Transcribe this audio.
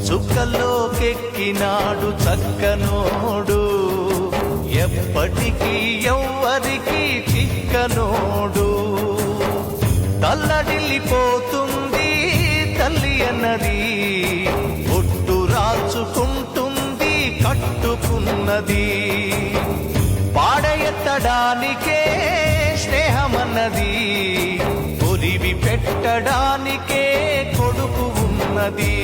చుక్కలోకెక్కినాడు చక్కనోడు, ఎప్పటికీ ఎవ్వరికి చిక్కనోడు. తల్లడిల్లిపోతుంది తల్లి అన్నది, ఒట్టు రాచుకుంటుంది కట్టుకున్నది. పాడెత్తడానికే స్నేహమన్నది, కొరివి పెట్టడానికే కొడుకు ఉన్నది.